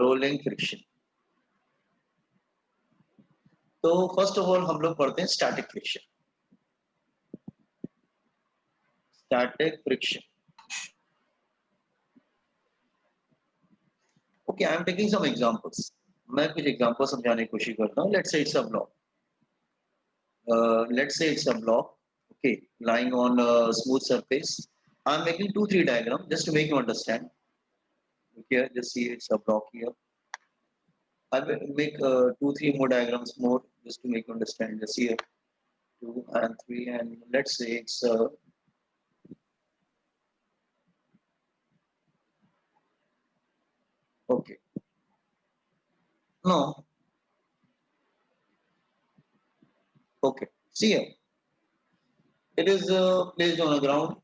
Rolling friction. तो first of all हम लोग पढ़ते हैं static friction. Static friction. Okay, I am taking some examples. मैं कुछ एग्जांपल समझाने की कोशिश करता हूँ। Let's say it's a block. Let's say it's a block, okay, lying on a smooth surface. I'm making 2-3 diagrams just to make you understand. Okay, just see it's a block here. I will make 2-3 more diagrams more just to make you understand. Just here 2 and 3, and let's say it's okay. No, okay. See here, it is placed on a ground.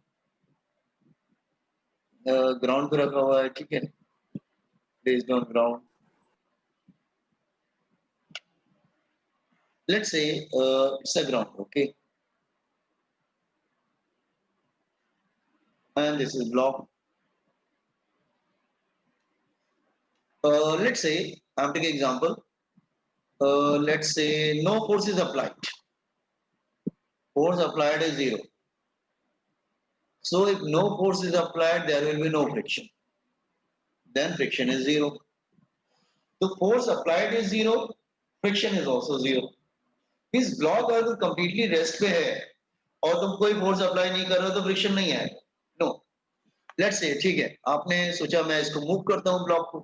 Ground पे रखा हुआ है, ठीक है? Placed on ground. Let's say it's a ground, okay? And this is block. Let's say I'm taking example. Let's say no force is applied. Force applied is zero. So if no force is applied, there will be no friction. Then friction is zero. So force applied is zero, friction is also zero. इस block अगर completely rest पे है और तुम कोई force apply नहीं कर रहे हो तो फ्रिक्शन नहीं आएगा। नो, लेट्स से ठीक है, आपने सोचा मैं इसको मूव करता हूँ ब्लॉक को,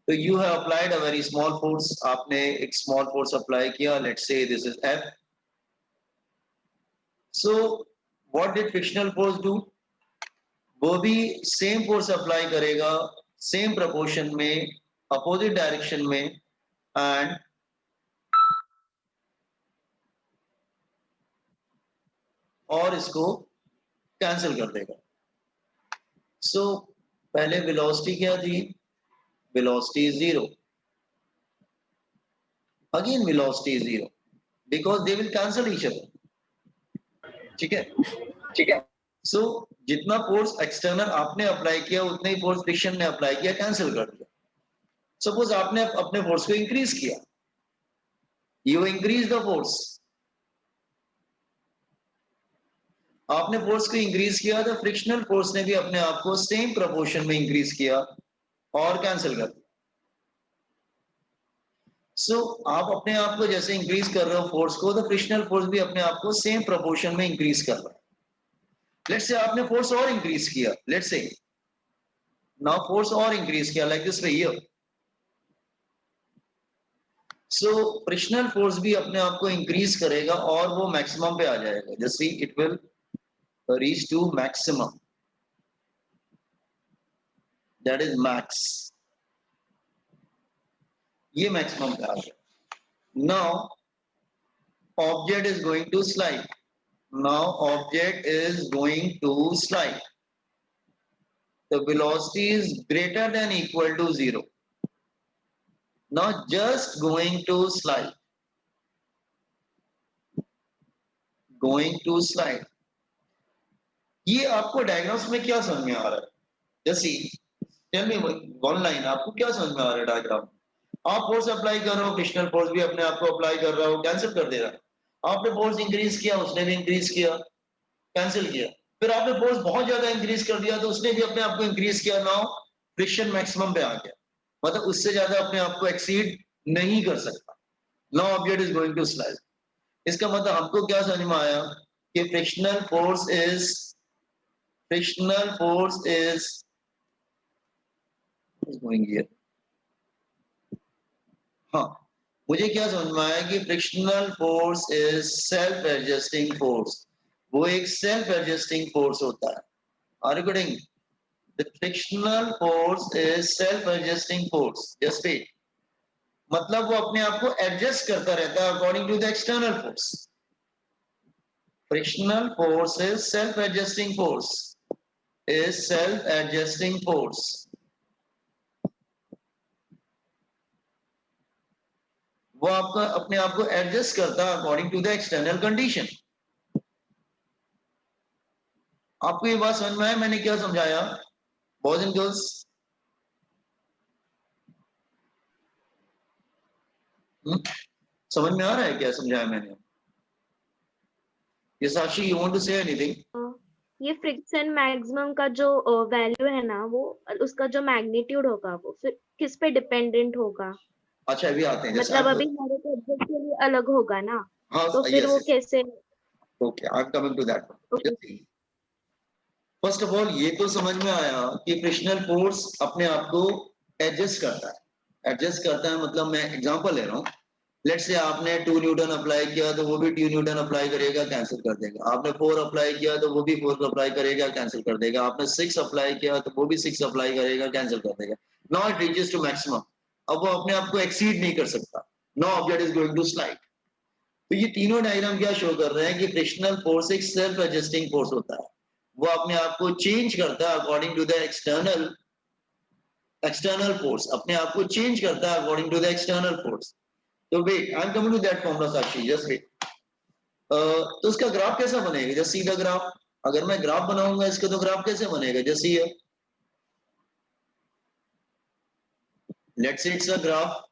तो you have applied a very small force. आपने एक स्मॉल फोर्स अप्लाई किया, let's say this is F. So what did frictional force do? वो भी सेम फोर्स अप्लाई करेगा, सेम प्रोपोर्शन में, अपोजिट डायरेक्शन में, एंड और इसको कैंसिल कर देगा। सो पहले वेलोसिटी क्या थी? Velocity is zero. Again velocity is zero because they will cancel each other. ठीक है? ठीक है। सो जितना फोर्स एक्सटर्नल आपने अप्लाई किया उतना ही फोर्स फ्रिक्शन ने अप्लाई किया, कैंसिल कर दिया। सपोज आपने अपने फोर्स को इंक्रीज किया, यू इंक्रीज द फोर्स। आपने फोर्स को इंक्रीज किया तो फ्रिक्शनल फोर्स ने भी अपने आप को सेम प्रोपोर्शन में इंक्रीज किया और कैंसिल कर दिया। सो आप अपने आप को जैसे इंक्रीज कर रहे हो फोर्स को, तो फ्रिक्शनल फोर्स भी अपने आप को सेम प्रोपोर्शन में इंक्रीज कर रहा है। लेट्स से आपने फोर्स और इंक्रीज किया, लेट्स से नाउ फोर्स और इंक्रीज किया like this way here. So frictional force भी अपने आप को इंक्रीज करेगा और वो मैक्सिमम पे आ जाएगा। Just see it will reach to maximum, that is max. ये मैक्सिमम पे आ गया। Now object is going to slide. Now object is going to slide. The velocity is greater than equal to zero. Now just going to slide. Going to slide. ये आपको diagrams में क्या समझ में आ रहा है? जैसे टेल मी वन लाइन, आपको क्या समझ में आ रहा है डायग्राम? आप फोर्स अप्लाई कर रहे हो, फ्रिक्शनल फोर्स भी अपने आप को अप्लाई कर रहा हो, कैंसिल कर दे रहा है। आपने फोर्स इंक्रीज किया, उसने भी इंक्रीज किया, कैंसिल किया। फिर आपने फोर्स बहुत ज्यादा इंक्रीज कर दिया तो उसने भी अपने आप को इंक्रीज किया। नाउ फ्रिक्शन मैक्सिमम पे आ गया, मतलब उससे ज्यादा अपने आप को एक्सीड नहीं कर सकता। Now object is going to slide. इसका मतलब हमको क्या समझ में आया कि frictional force is going here. हाँ, मुझे क्या समझ में आया कि frictional force is self adjusting force. वो एक सेल्फ एडजस्टिंग फोर्स होता है। Are you getting? The frictional force is self-adjusting force. Just wait. मतलब वो अपने आप को एडजस्ट करता रहता है according to the external force. Frictional force is self-adjusting force. Is self-adjusting force. वो आपका अपने आप को एडजस्ट करता है according to the external condition. आपको ये बात समझ में आया मैंने क्या समझाया? Boys and girls? समझ में आ रहा है क्या समझाया मैंने? ये Sakshi, you want to say anything? ये फ्रिक्शन मैक्सिमम का जो वैल्यू है ना, वो उसका जो मैग्नीट्यूड होगा वो फिर किस पे डिपेंडेंट होगा? अच्छा अभी आते हैं, जैसे मतलब आप, अभी हर एक ऑब्जेक्ट के लिए अलग होगा ना, हाँ तो फिर वो यस, कैसे? Okay I am coming to that. Okay. First of all ये तो समझ में आया कि फ्रिक्शनल फोर्स अपने आप को एडजस्ट करता है। एडजस्ट करता है मतलब, मैं एग्जांपल ले रहा हूँ। लेट्स से आपने 2 न्यूटन अप्लाई किया तो वो भी 2 न्यूटन अप्लाई करेगा, कैंसिल कर देगा। आपने 4 अप्लाई किया तो वो भी 4 को अप्लाई करेगा, कैंसिल कर देगा। आपने 6 अप्लाई किया तो वो भी 6 अप्लाई करेगा, कैंसिल कर देगा। Now it reaches to maximum. अब वो अपने आप को एक्सीड नहीं कर सकता। No object is going to slide. तो ये तीनों डायग्राम क्या शो कर रहे हैं कि फ्रिक्शनल फोर्स एक सेल्फ एडजस्टिंग फोर्स होता है। वो अपने आप को चेंज करता है according to the external external force, अपने आप को चेंज करता है according to the external force. तो wait, I am coming to that formula Sakshi, just wait. तो इसका ग्राफ कैसा बनेगा? Just see the graph. अगर मैं ग्राफ बनाऊंगा इसका तो ग्राफ कैसे बनेगा? जस्ट सी हियर, लेट्स से it's a graph,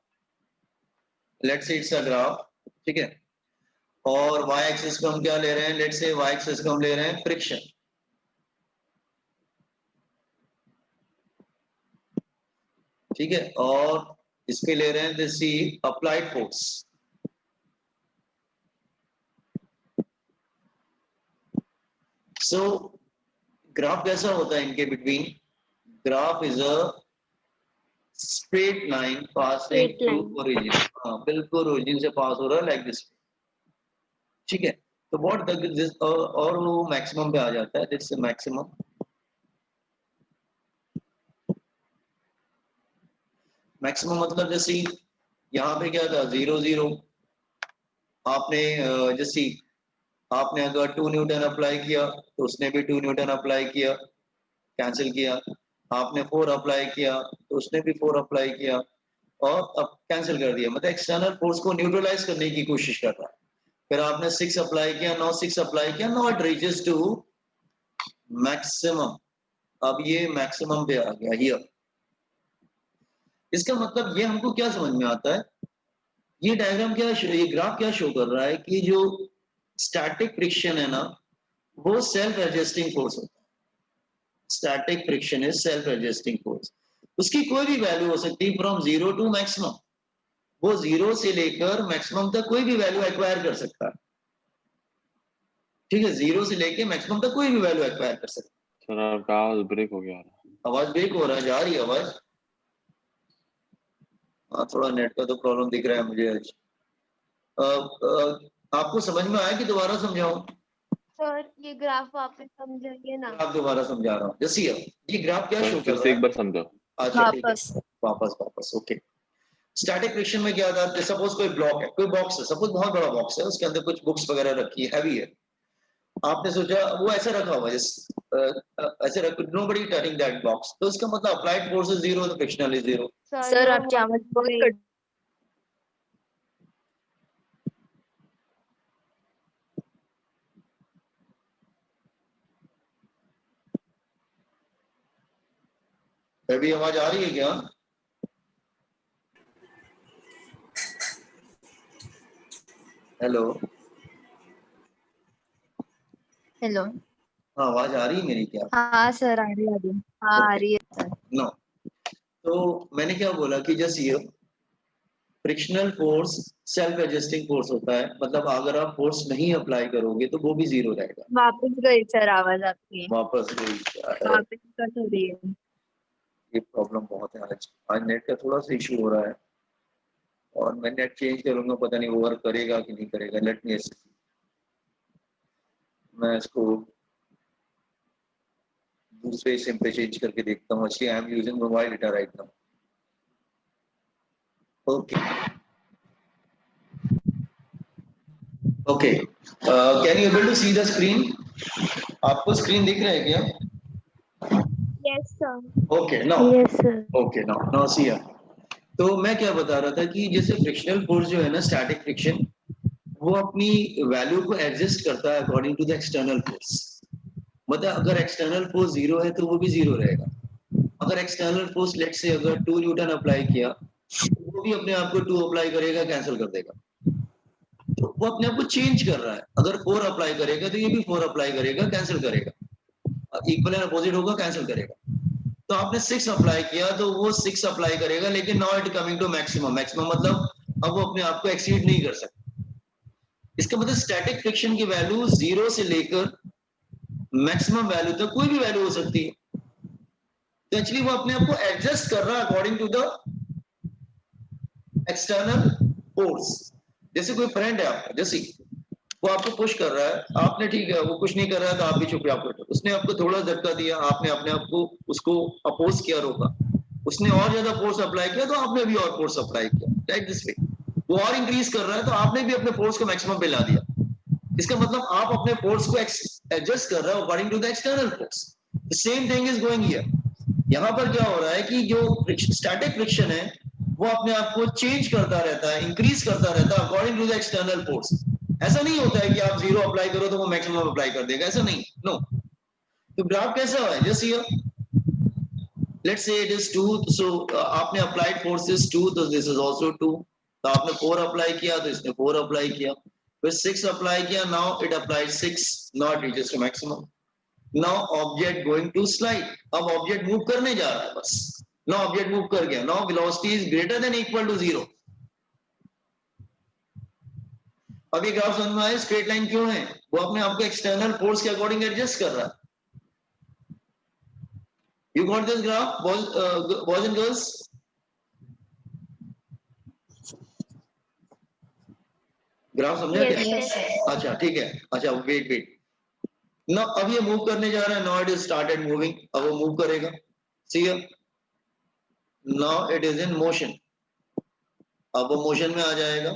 let's say it's a graph, ठीक है। और y एक्सिस को हम क्या ले रहे हैं? लेट्स से y एक्सिस को हम ले रहे हैं फ्रिक्शन, ठीक है। और इस पे ले रहे हैं this see applied force. So graph कैसा होता है इनके between? Graph is a straight line passing straight to line. Origin. हाँ बिल्कुल, ओरिजिन से पास हो रहा है लाइक दिस, ठीक है। तो व्हाट दिस, और वो मैक्सिमम पे आ जाता है, दिस मैक्सिमम। मैक्सिमम मतलब जैसे यहाँ पे क्या था, 0 0। आपने जैसे आपने अगर 2 न्यूटन अप्लाई किया तो उसने भी 2 न्यूटन अप्लाई किया, कैंसिल किया। आपने 4 अप्लाई किया तो उसने भी 4 अप्लाई किया और अब कैंसिल कर दिया। मतलब एक्सटर्नल फोर्स को न्यूट्रलाइज करने की कोशिश कर रहा है। फिर आपने 6 अप्लाई किया, नो 6 अप्लाई किया, no it reaches to maximum. अब ये मैक्सिमम पे आ गया हियर। इसका मतलब ये हमको क्या समझ में आता है? ये डायग्राम क्या, ये ग्राफ क्या शो कर रहा है कि जो स्टैटिक फ्रिक्शन है ना, वो सेल्फ एडजस्टिंग फोर्स होता है। Static friction is self adjusting force. उसकी कोई भी वैल्यू हो सकती है फ्रॉम 0 टू मैक्सिमम। वो 0 से लेकर मैक्सिमम तक कोई भी वैल्यू एक्वायर कर सकता है, ठीक है। 0 से लेकर मैक्सिमम तक कोई भी वैल्यू एक्वायर कर सकता है। सर आपका आवाज ब्रेक हो गया। आवाज ब्रेक हो रहा है? जा रही है आवाज? हाँ थोड़ा नेट का तो प्रॉब्लम दिख रहा है मुझे आज। आपको समझ में आया कि दोबारा समझाऊं? सर ये ग्राफ वापस समझाइए ना। ग्राफ दोबारा समझा रहा हूँ। जैसे ये ग्राफ क्या शो सर कर फिर रहा से है? एक बार समझो। अच्छा ठीक है, वापस। वापस वापस, ओके। स्टैटिक फ्रिक्शन में क्या था? सपोज कोई ब्लॉक है, कोई बॉक्स है, सपोज बहुत बड़ा बॉक्स है, उसके अंदर कुछ बुक्स वगैरह रखी है, हैवी है। आपने सोचा वो ऐसा रखा हुआ है, ऐसे रख, नोबडी टचिंग दैट बॉक्स, तो इसका मतलब अप्लाइड फोर्स इज 0, तो फ्रिक्शनल इज 0। सर आपकी आवाज बहुत कट। अभी आवाज आ रही है क्या? Hello, hello. हाँ आवाज आ रही है मेरी क्या? हाँ सर आ रही है। हाँ आ रही है सर। नो, तो मैंने क्या बोला कि जस्ट ये frictional force self adjusting force होता है। मतलब अगर आप फोर्स नहीं अप्लाई करोगे तो वो भी 0 रहेगा। वापस गई सर आवाज आपकी। वापस गई? क्या है, वापस कट हो रही है। ये प्रॉब्लम बहुत है आज। आज नेट का थोड़ा सा इशू हो रहा है और मैं नेट चेंज करूंगा, पता नहीं वो वर्क करेगा कि नहीं करेगा। लेट मी, मैं इसको दूसरे सिम पे चेंज करके देखता हूँ। Actually I am using mobile data right now. Okay okay, can you able to see the screen? आपको स्क्रीन दिख रहा है क्या? Yes sir. Okay now, yes sir. Okay now now see. तो मैं क्या बता रहा था कि जैसे फ्रिक्शनल फोर्स जो है ना, स्टैटिक फ्रिक्शन, वो अपनी वैल्यू को एडजस्ट करता है according to the external force. मतलब अगर एक्सटर्नल फोर्स 0 है तो वो भी 0 रहेगा। अगर एक्सटर्नल फोर्स लेट से अगर 2 न्यूटन अप्लाई किया, वो भी अपने आप को 2 अप्लाई करेगा, कैंसिल कर देगा। तो वो अपने आप को चेंज कर रहा है। अगर 4 अप्लाई करेगा तो ये भी 4 अप्लाई करेगा, कैंसिल करेगा। इक्वल एंड अपोजिट होगा, कैंसिल करेगा। तो आपने 6 अप्लाई किया तो वो 6 अप्लाई करेगा, लेकिन now it coming to maximum. Maximum मतलब अब वो अपने आप को एक्सीड नहीं कर सकता। इसका मतलब स्टैटिक फ्रिक्शन की वैल्यू 0 से लेकर मैक्सिमम वैल्यू तक कोई भी वैल्यू हो सकती है। तो एक्चुअली वो अपने आप को एडजस्ट कर रहा है according to the external force. जैसे कोई फ्रेंड है आपका, जैसे वो आपको पुश कर रहा है, आपने ठीक है वो कुछ नहीं कर रहा है तो आप भी चुपचाप बैठो। उसने आपको थोड़ा झटका दिया, आपने अपने आप को उसको अपोज किया, रोका। उसने और ज्यादा फोर्स अप्लाई किया तो आपने भी और फोर्स अप्लाई किया, लाइक दिस वे। वो और इंक्रीज कर रहा है तो आपने भी अपने फोर्स को मैक्सिमम पे ला दिया। इसका मतलब आप अपने फोर्स को एडजस्ट कर रहे हो according to the external force. The same thing is going here. यहाँ पर क्या हो रहा है कि जो स्टैटिक फ्रिक्शन है वो अपने आप को चेंज करता रहता है, इंक्रीज करता रहता है according to the external force. ऐसा नहीं होता है कि आप 0 अप्लाई करो तो वो मैक्सिमम अप्लाई कर देगा, ऐसा नहीं, नो। तो ग्राफ कैसा है, जस्ट हियर लेट्स से इट इज 2, सो आपने अप्लाइड फोर्स इज 2, तो दिस इज आल्सो 2। तो आपने 4 अप्लाई किया तो इसने 4 अप्लाई किया, फिर 6 अप्लाई किया, now it applied 6, now it reaches to maximum. Now object going to slide. अब ऑब्जेक्ट मूव करने जा रहा है बस। नाउ ऑब्जेक्ट मूव कर गया, now velocity is greater than equal to 0। अब ये ग्राफ समझ में आया स्ट्रेट लाइन क्यों है? वो अपने आप को एक्सटर्नल फोर्स के अकॉर्डिंग एडजस्ट कर रहा है। You got this graph, boys and girls? Graph समझा Yes, क्या? sir. अच्छा ठीक है, अच्छा वेट। ना अब ये मूव करने जा रहा है, now it is started moving. अब वो मूव करेगा, see now it is in motion. अब वो मोशन में आ जाएगा।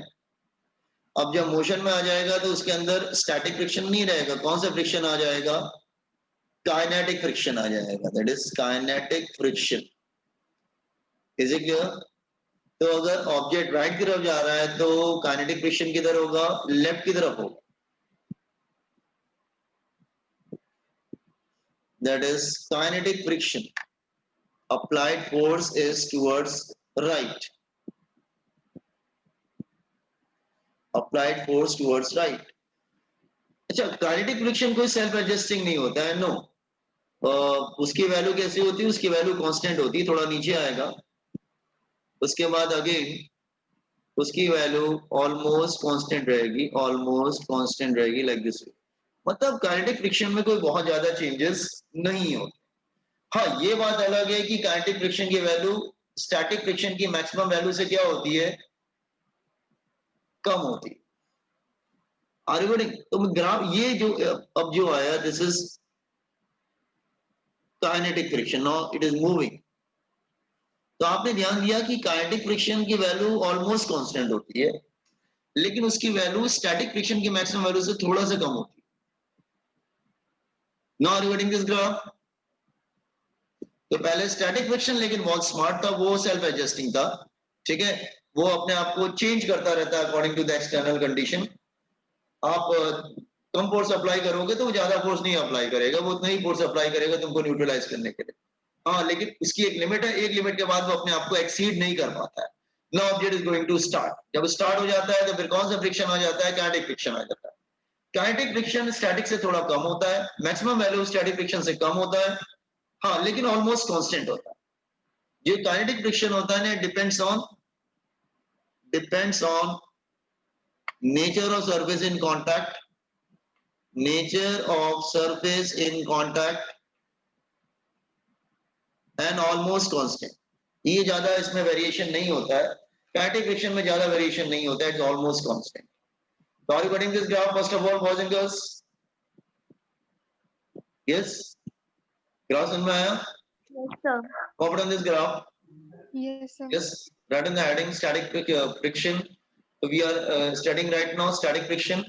अब जब मोशन में आ जाएगा तो उसके अंदर स्टैटिक फ्रिक्शन नहीं रहेगा। कौन सा फ्रिक्शन आ जाएगा? काइनेटिक फ्रिक्शन आ जाएगा, that is kinetic friction. Is it clear? तो अगर ऑब्जेक्ट राइट की तरफ जा रहा है तो काइनेटिक फ्रिक्शन किधर होगा? लेफ्ट की तरफ होगा, that is kinetic friction. Applied force is towards right, applied force towards right. अच्छा, काइनेटिक फ्रिक्शन कोई सेल्फ एडजस्टिंग नहीं होता है, नो। उसकी वैल्यू कैसी होती है? उसकी वैल्यू कांस्टेंट होती है, थोड़ा नीचे आएगा, उसके बाद अगेन उसकी वैल्यू ऑलमोस्ट कांस्टेंट रहेगी, ऑलमोस्ट कांस्टेंट रहेगी, लाइक दिस। मतलब काइनेटिक फ्रिक्शन में कोई बहुत ज्यादा चेंजेस नहीं होते। हाँ, ये बात अलग है कि काइनेटिक फ्रिक्शन की वैल्यू स्टैटिक फ्रिक्शन की मैक्सिमम वैल्यू से क्या होती है? कम होती है। Are you getting? तो ग्राफ ये जो अब जो आया, this is kinetic friction, now it is moving. तो आपने ध्यान दिया कि काइनेटिक फ्रिक्शन की वैल्यू ऑलमोस्ट कांस्टेंट होती है, लेकिन उसकी वैल्यू स्टैटिक फ्रिक्शन की मैक्सिमम वैल्यू से थोड़ा सा कम होती है। Now are you getting this graph? तो पहले स्टैटिक फ्रिक्शन लेकिन बहुत स्मार्ट था, वो सेल्फ एडजस्टिंग था, ठीक है। वो अपने आप को चेंज करता रहता है according to the external condition. आप कम फोर्स अप्लाई करोगे तो वो ज्यादा फोर्स नहीं अप्लाई करेगा, वो उतना ही फोर्स अप्लाई करेगा तुमको न्यूट्रलाइज करने के लिए। हाँ, लेकिन उसकी एक लिमिट है, एक लिमिट के बाद वो अपने आप को एक्सीड नहीं कर पाता है। Now object is going to start. जब स्टार्ट हो जाता है तो फिर कौन सा फ्रिक्शन आ जाता है? काइनेटिक फ्रिक्शन आ जाता है। काइनेटिक फ्रिक्शन स्टैटिक से थोड़ा कम होता है, मैक्सिमम वैल्यू स्टैटिक फ्रिक्शन से कम होता है, हाँ, लेकिन ऑलमोस्ट कांस्टेंट होता है। ये काइनेटिक फ्रिक्शन होता है ना, depends on nature of surface in contact, nature of surface in contact and almost constant. ये ज्यादा इसमें वेरिएशन नहीं होता है, काइनेटिक फ्रिक्शन में ज्यादा वेरिएशन नहीं होता है, it's almost constant. So are you getting this graph first of all, boys and girls? Yes? Graph समझ में आया? Yes, sir. Covered on this graph? Yes, sir. Yes. Right in the heading, static friction. So we are studying right now static friction.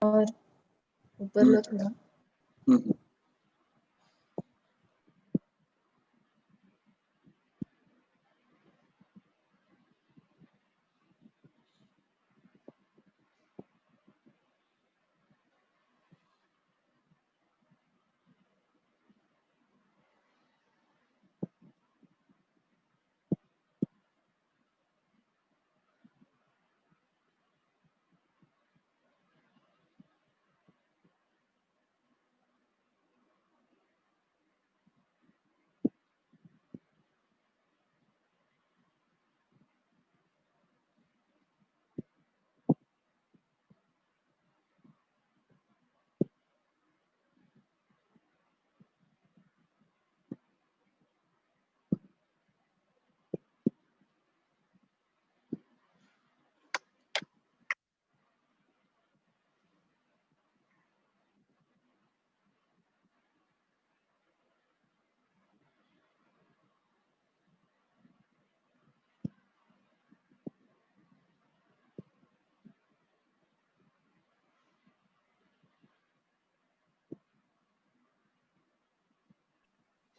और ऊपर लो थोड़ा। हम्म।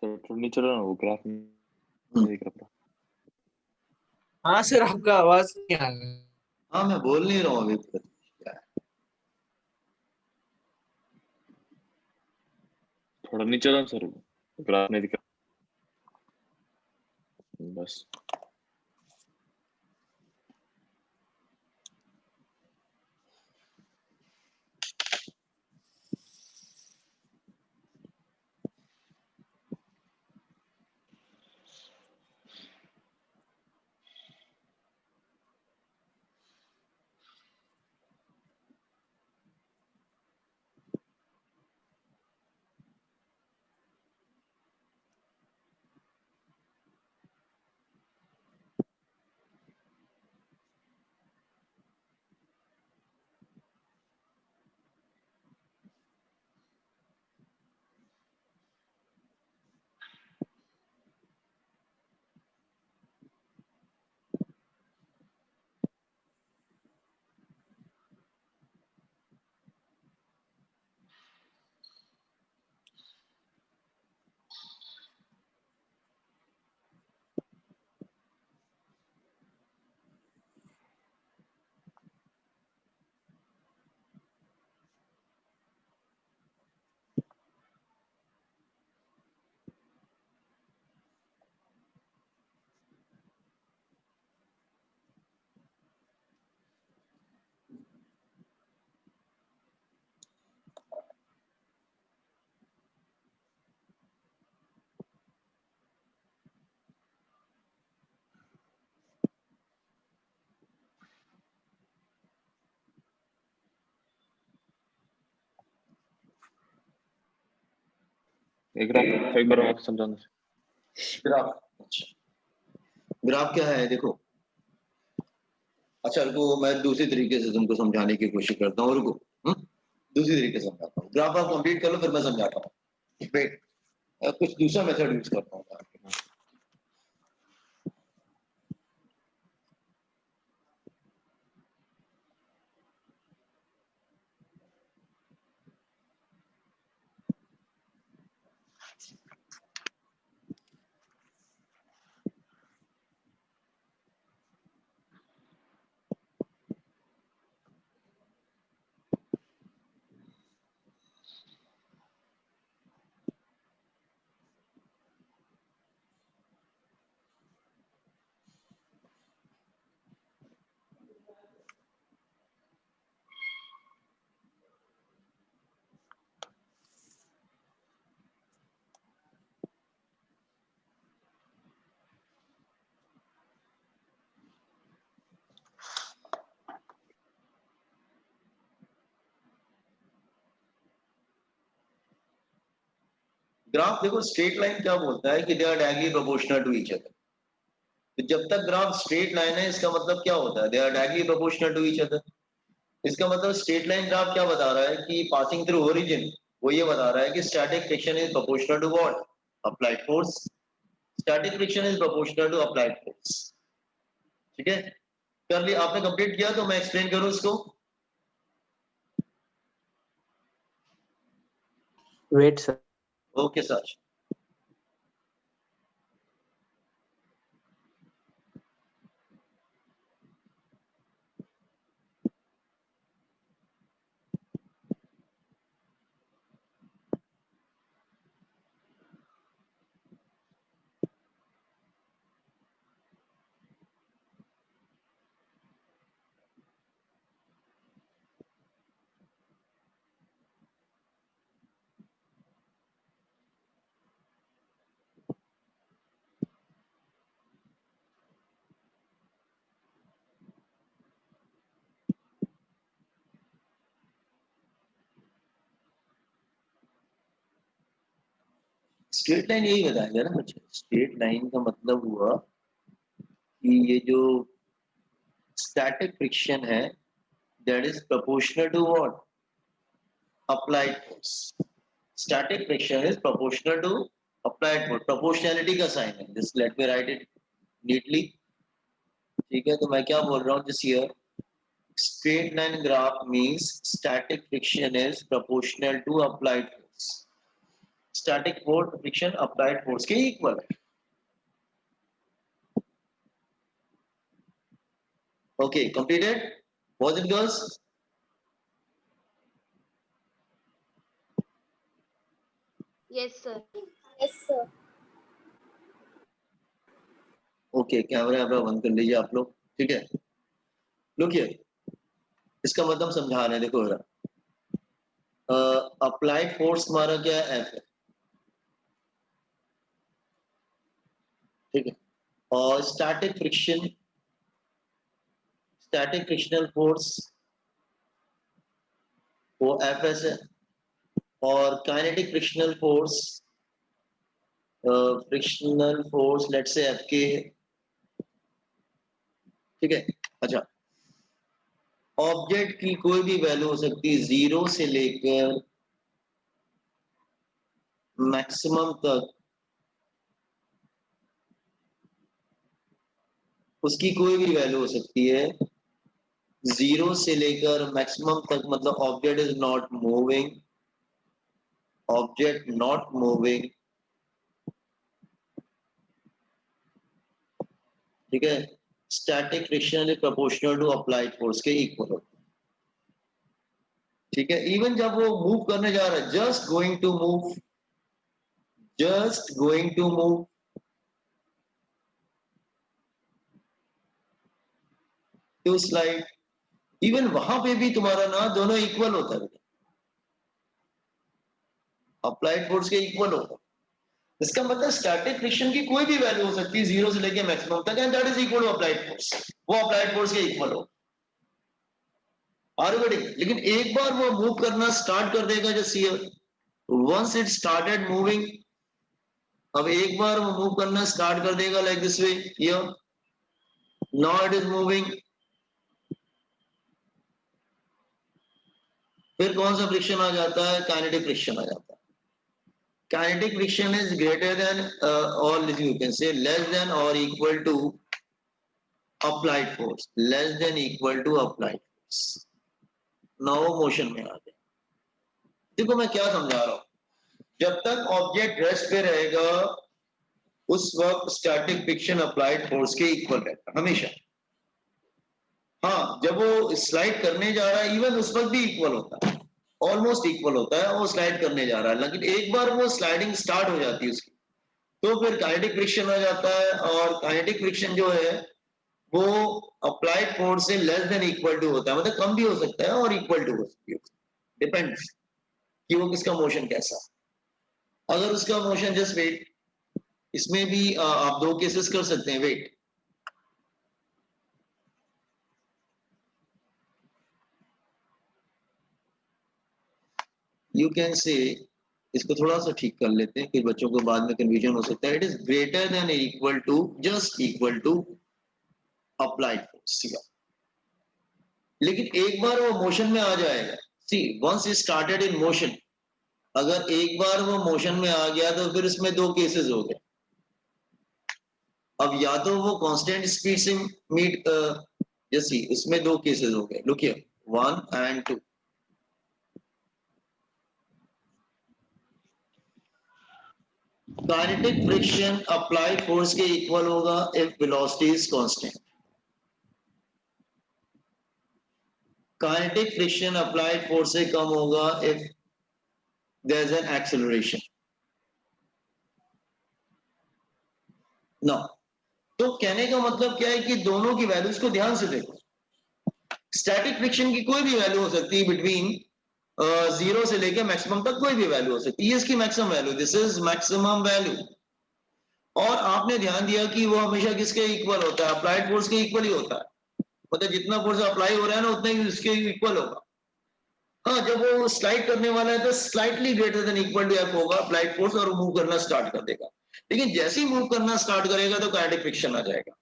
Sir नहीं चल रहा ना वो ग्राफ नहीं दिख रहा। हाँ सर, आपका आवाज नहीं आ रहा। हाँ मैं बोल नहीं रहा हूँ अभी तक। थोड़ा नीचे रहा सर, ग्राफ नहीं दिख रहा बस। एक ग्राफ एक बार आप समझाना। ग्राफ, अच्छा ग्राफ क्या है देखो। अच्छा रुको मैं दूसरी तरीके से तुमको समझाने की कोशिश करता हूँ। रुको दूसरी तरीके से समझाता हूँ। ग्राफ आप कंप्लीट कर लो फिर मैं समझाता हूँ। वेट, कुछ दूसरा मेथड यूज करता हूँ। ग्राफ देखो स्ट्रेट लाइन क्या बोलता है कि they are directly proportional to each other. तो जब तक ग्राफ स्ट्रेट लाइन है इसका मतलब क्या होता है? They are directly proportional to each other. इसका मतलब स्ट्रेट लाइन ग्राफ क्या बता रहा है कि पासिंग थ्रू ओरिजिन वो ये बता रहा है कि static friction is proportional to what? Applied force. Static friction is proportional to applied force. ठीक है, कर लिया आपने? कंप्लीट किया तो मैं एक्सप्लेन करूं इसको। Wait, sir. Okay, Sach. Straight line यही बताएगा ना बच्चे, स्ट्रेट लाइन का मतलब हुआ कि ये जो स्टैटिक फ्रिक्शन है that is proportional to what, applied force. Static friction is proportional to applied force, proportionality का साइन है, just let me write it neatly. ठीक है, तो मैं क्या बोल रहा हूँ, this here straight line graph means static friction is proportional to applied force. Static force friction applied force के equal है। Okay, completed? Was it girls? Yes, sir. Yes, sir. Okay, camera बंद कर लीजिए आप लोग, ठीक है। Look here, इसका मतलब समझा रहे हैं, देखो जरा। अप्लाइड फोर्स हमारा क्या है, F है, ठीक है। और स्टैटिक फ्रिक्शनल फोर्स वो Fs है, और kinetic frictional force let's say Fk है, ठीक है। अच्छा, ऑब्जेक्ट की कोई भी वैल्यू हो सकती है 0 से लेकर मैक्सिमम तक, उसकी कोई भी वैल्यू हो सकती है 0 से लेकर मैक्सिमम तक, मतलब object is not moving, object not moving, ठीक है। Static friction is proportional to applied force के इक्वल होता है, ठीक है। इवन जब वो मूव करने जा रहा है, just going to move to slide, even वहां पे भी तुम्हारा ना दोनों इक्वल होता है, अप्लाइड फोर्स के इक्वल होता है। इसका मतलब स्टैटिक फ्रिक्शन की कोई भी वैल्यू हो सकती है 0 से लेकर मैक्सिमम तक, and that is equal to applied force, वो अप्लाइड फोर्स के इक्वल हो। Are getting? लेकिन एक बार वो मूव करना स्टार्ट कर देगा, जैसे here once it started moving, अब एक बार वो मूव करना स्टार्ट कर देगा like this way, here now it is moving, फिर कौन सा फ्रिक्शन आ जाता है, काइनेटिक फ्रिक्शन आ जाता है। Kinetic friction is greater than or you can say less than or equal to applied force, less than equal to applied force। now motion में आ गए। देखो मैं क्या समझा रहा हूं, जब तक ऑब्जेक्ट रेस्ट पे रहेगा उस वक्त स्टैटिक फ्रिक्शन अप्लाइड फोर्स के इक्वल रहता है हमेशा। हाँ, जब वो स्लाइड करने जा रहा है इवन उस वक्त भी इक्वल होता है, ऑलमोस्ट इक्वल होता है, वो स्लाइड करने जा रहा है, लेकिन एक बार वो स्लाइडिंग स्टार्ट हो जाती है उसकी, तो फिर काइनेटिक फ्रिक्शन आ जाता है, और काइनेटिक फ्रिक्शन जो है वो अप्लाइड फोर्स से लेस देन इक्वल टू होता है, मतलब कम भी हो सकता है और इक्वल टू हो सकती है, डिपेंड्स कि वो किसका मोशन कैसा। अगर उसका मोशन जस्ट वेट, इसमें भी आप दो केसेस कर सकते हैं, वेट, यू कैन से, इसको थोड़ा सा ठीक कर लेते हैं कि बच्चों को बाद में कंफ्यूजन हो सकता है। It is greater than equal to, just equal to applied force, लेकिन एक बार वो मोशन में आ जाएगा, see once it started in motion, अगर एक बार वो मोशन में आ गया तो फिर इसमें दो केसेस हो गए। अब या तो वो कांस्टेंट स्पीड से मीट, जैसे इसमें दो केसेस हो गए, look here 1 and 2। Kinetic friction applied force के इक्वल होगा if velocity is constant. Kinetic friction applied force से कम होगा if there is an acceleration. No, तो कहने का मतलब क्या है कि दोनों की वैल्यूज को ध्यान से देखो। स्टैटिक फ्रिक्शन की कोई भी वैल्यू हो सकती है बिटवीन 0 से लेकर मैक्सिमम तक, कोई भी वैल्यू हो सकती है। ये इसकी maximum value, this is maximum value. और आपने ध्यान दिया कि वो हमेशा किसके इक्वल होता है? अप्लाइड फोर्स के इक्वल ही होता है। मतलब जितना फोर्स अप्लाई हो रहा है ना उतना ही उसके इक्वल होगा। हाँ, जब वो स्लाइड करने वाला है तो slightly greater than equal to F होगा अप्लाइड फोर्स, और मूव करना स्टार्ट कर देगा। लेकिन जैसे ही मूव करना स्टार्ट करेगा तो काइनेटिक फ्रिक्शन आ जाएगा।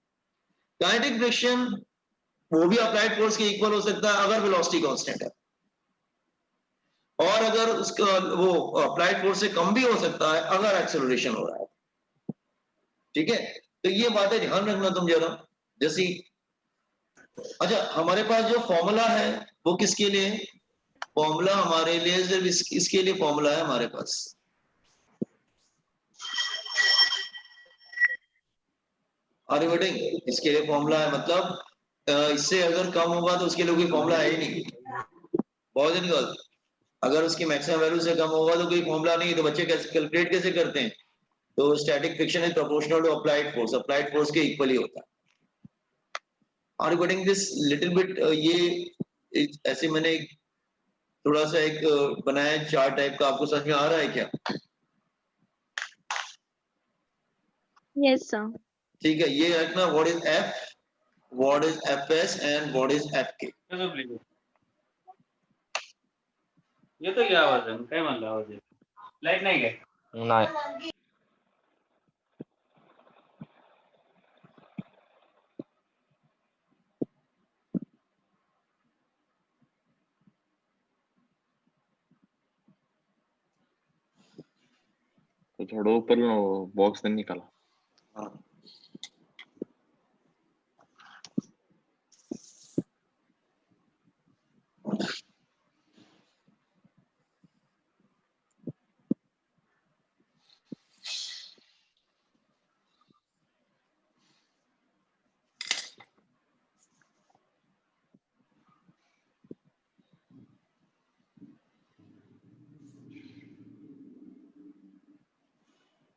काइनेटिक फ्रिक्शन वो भी अप्लाइड फोर्स के इक्वल हो सकता है अगर वेलोसिटी कांस्टेंट है, और अगर उसका वो अप्लाइड फोर्स से कम भी हो सकता है अगर एक्सेलरेशन हो रहा है। ठीक है, तो ये बातें ध्यान रखना तुम जरा। जैसे अच्छा, हमारे पास जो फॉर्मूला है वो किसके लिए? फॉर्मूला हमारे लिए सिर्फ इसके लिए फॉर्मूला है हमारे पास। Are you getting? इसके लिए फॉर्मूला है, मतलब इससे अगर कम होगा तो उसके लिए कोई फॉर्मूला है ही नहीं। बहुत ही गलत। अगर उसकी मैक्सिमम वैल्यू से कम होगा तो कोई फॉर्मूला नहीं, तो बच्चे कैसे कैलकुलेट कैसे करते हैं? तो static friction is proportional to applied force, applied force के इक्वल ही होता है। Are you getting this little bit? ये ऐसे मैंने थोड़ा सा एक बनाया चार्ट टाइप का, आपको समझ में आ रहा है क्या? Yes, sir. ठीक है, ये रखना what is F, what is F S and what is F के। येतो की आवाज आहे? काय म्हणलं आवाज येतो? लाईट नाही काय? नाही. तो थोड़ा ऊपर बॉक्स नहीं निकाला। हाँ,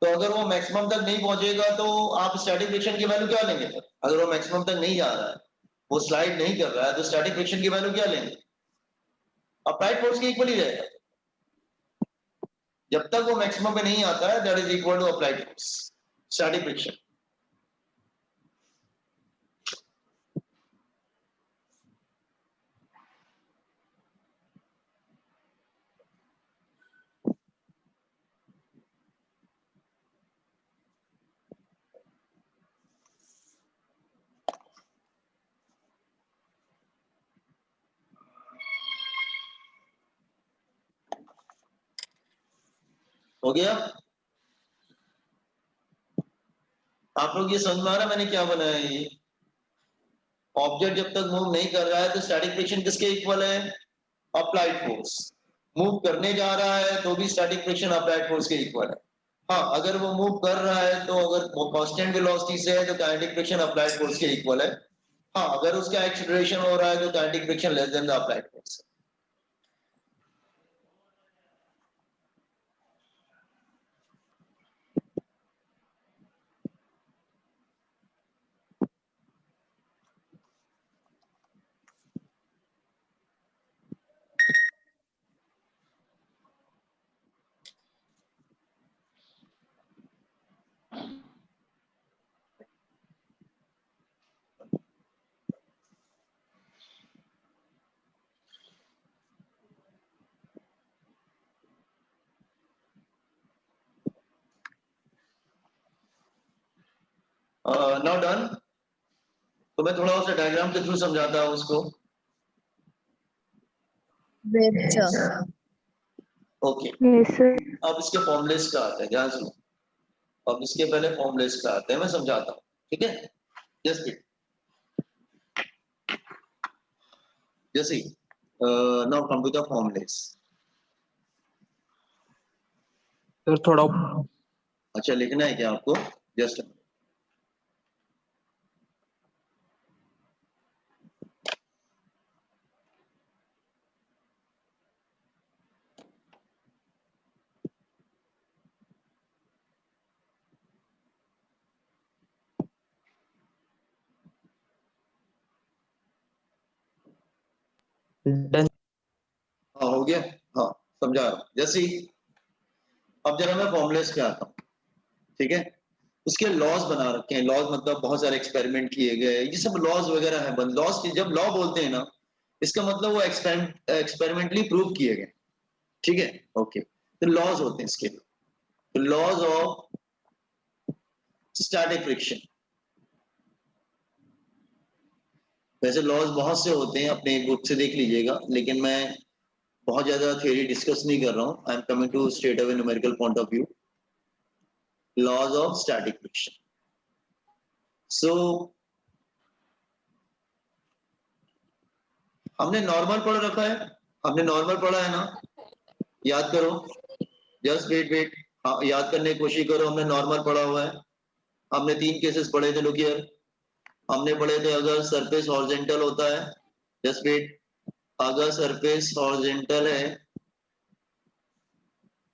तो अगर वो मैक्सिमम तक नहीं पहुंचेगा तो आप स्टैटिक फ्रिक्शन की वैल्यू क्या लेंगे? अगर वो मैक्सिमम तक नहीं जा रहा है, वो स्लाइड नहीं कर रहा है, तो स्टैटिक फ्रिक्शन की वैल्यू क्या लेंगे? अप्लाइड फोर्स के इक्वल ही रहेगा। जब तक वो मैक्सिमम पे नहीं आता है, that is equal to applied force, static friction. हो गया? आप लोग ये समझ में आ रहा है मैंने क्या बनाया? ये ऑब्जेक्ट जब तक मूव नहीं कर रहा है तो स्टैटिक फ्रिक्शन किसके इक्वल है? Applied force. मूव करने जा रहा है तो भी स्टैटिक फ्रिक्शन अप्लाइड फोर्स के इक्वल है। हाँ, अगर वो मूव कर रहा है तो अगर वो कांस्टेंट वेलोसिटी से है तो काइनेटिक फ्रिक्शन अप्लाइड फोर्स के इक्वल है। हाँ, अगर उसका एक्सेलरेशन हो रहा है तो kinetic friction less than the applied force. Now done. तो मैं थोड़ा सा डायग्राम के थ्रू समझाता हूं उसको। Sir. Okay, Yes, sir. अब इसके फॉर्मूलेस का आता है, ध्यान सुनो। अब इसके पहले फॉर्मूलेस का आता है, मैं समझाता हूँ। ठीक है, जस्ट जैसे now come to the formulas. तर थोडा अच्छा लिखना है क्या आपको? जस्ट हाँ हो गया। हाँ समझा रहा हूँ। जैसे अब जरा मैं फॉर्मुलेस पे आता हूँ, ठीक है। उसके लॉज बना रखे हैं। लॉज मतलब बहुत सारे एक्सपेरिमेंट किए गए, ये सब लॉज वगैरह है। लॉज की जब लॉ बोलते हैं ना, इसका मतलब वो एक्सपेरिमेंटली प्रूव किए गए, ठीक है। ओके, तो लॉज होते हैं इसके। तो लॉज ऑफ स्टैटिक फ्रिक्शन, वैसे लॉज बहुत से होते हैं, अपने बुक से देख लीजिएगा, लेकिन मैं बहुत ज्यादा थ्योरी डिस्कस नहीं कर रहा हूँ। I am coming to straight away numerical point of view. Laws of static friction. So हमने नॉर्मल पढ़ रखा है, हमने नॉर्मल पढ़ा है ना, याद करो। जस्ट वेट, हाँ याद करने की कोशिश करो। हमने नॉर्मल पढ़ा हुआ है। हमने 3 केसेस पढ़े थे। लुक हियर, हमने पढ़े थे अगर सरफेस हॉरिजॉन्टल होता है, जस्ट वेट, अगर सरफेस हॉरिजॉन्टल है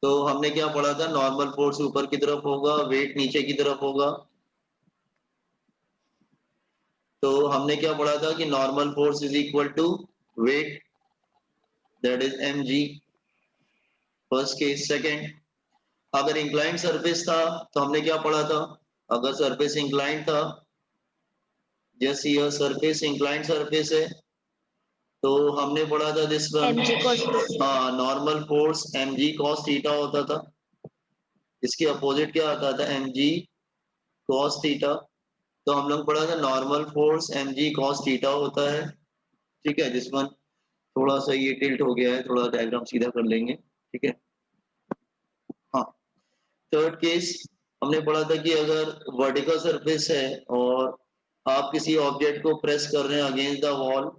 तो हमने क्या पढ़ा था? नॉर्मल फोर्स ऊपर की तरफ होगा, वेट नीचे की तरफ होगा। तो हमने क्या पढ़ा था कि normal force is equal to weight, that is mg, first case. Second, अगर इंक्लाइंड सरफेस था तो हमने क्या पढ़ा था? अगर सरफेस इंक्लाइंड था, जैसे यह सरफेस इंक्लाइंड सरफेस है, तो हमने पढ़ा था this one, mg cos theta। हाँ, normal force mg cos theta होता था। इसके अपोजिट क्या आता था? mg cos theta. तो हम लोग पढ़ा था normal force mg cos theta होता है, ठीक है। जिसमें थोड़ा सा ये टिल्ट हो गया है, थोड़ा डायग्राम सीधा कर लेंगे, ठीक है। हाँ, थर्ड केस हमने पढ़ा था कि अगर वर्टिकल सरफेस है और आप किसी ऑब्जेक्ट को प्रेस कर रहे हैं अगेंस्ट द वॉल,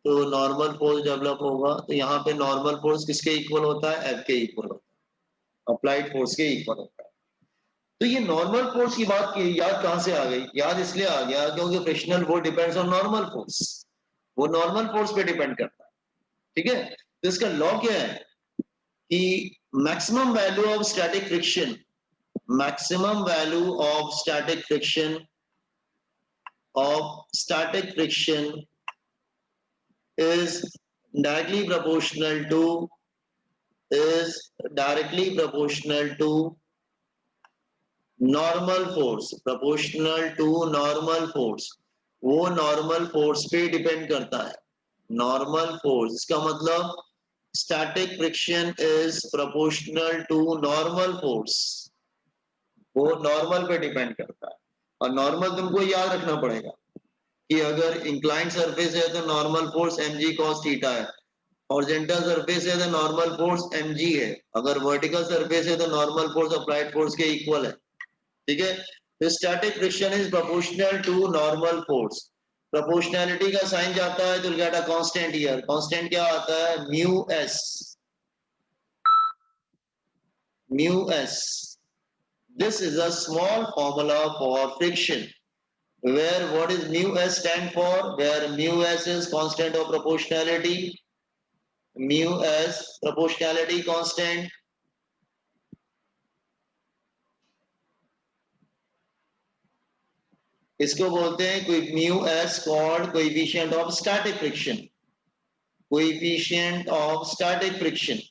तो नॉर्मल फोर्स डेवलप होगा। तो यहाँ पे नॉर्मल फोर्स किसके इक्वल होता है? F के इक्वल होता है, अप्लाइड फोर्स के इक्वल होता है। तो ये नॉर्मल फोर्स की बात की याद कहां से आ गई? याद इसलिए आ गया क्योंकि frictional force depends on normal force, वो नॉर्मल फोर्स पे डिपेंड करता है, ठीक है। तो इसका लॉ क्या है कि maximum value of static friction, maximum value of static friction is directly proportional to normal force, proportional to normal force. वो नॉर्मल फोर्स पे डिपेंड करता है। नॉर्मल फोर्स, इसका मतलब static friction is proportional to normal force, वो normal पे depend करता है। और नॉर्मल तुमको याद रखना पड़ेगा कि अगर इंक्लाइंड सरफेस है तो normal force mg cos theta है, हॉरिजॉन्टल सरफेस है तो नॉर्मल फोर्स mg है, अगर वर्टिकल सरफेस है तो नॉर्मल फोर्स अप्लाइड फोर्स के इक्वल है, ठीक है। तो static friction is proportional to normal force. Proportionality का साइन जाता है तो get a constant here. Constant क्या आता है? Mu S, mu S. This is a small formula for friction where what is mu s stand for? Where mu s is constant of proportionality, mu s proportionality constant, इसको बोलते हैं कोई mu s called coefficient of static friction, coefficient of static friction।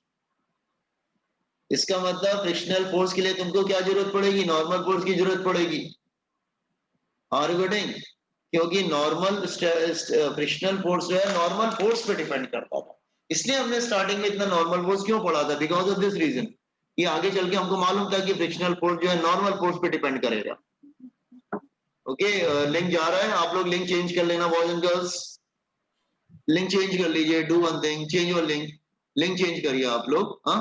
इसका मतलब frictional force के लिए तुमको क्या जरूरत पड़ेगी? नॉर्मल फोर्स की जरूरत पड़ेगी। Are you getting? क्योंकि नॉर्मल फ्रिक्शनल फोर्स जो है नॉर्मल फोर्स पे डिपेंड करता था, इसलिए हमने स्टार्टिंग में इतना नॉर्मल फोर्स क्यों पढ़ा था? बिकॉज ऑफ दिस रीजन, ये आगे चल के हमको मालूम था कि फ्रिक्शनल फोर्स जो है नॉर्मल फोर्स पे डिपेंड करेगा। ओके, लिंक जा रहा है, आप लोग लिंक चेंज कर लेना boys and girls, link change कर लीजिए। Do one thing, change your link, link change करिए आप लोग, हाँ।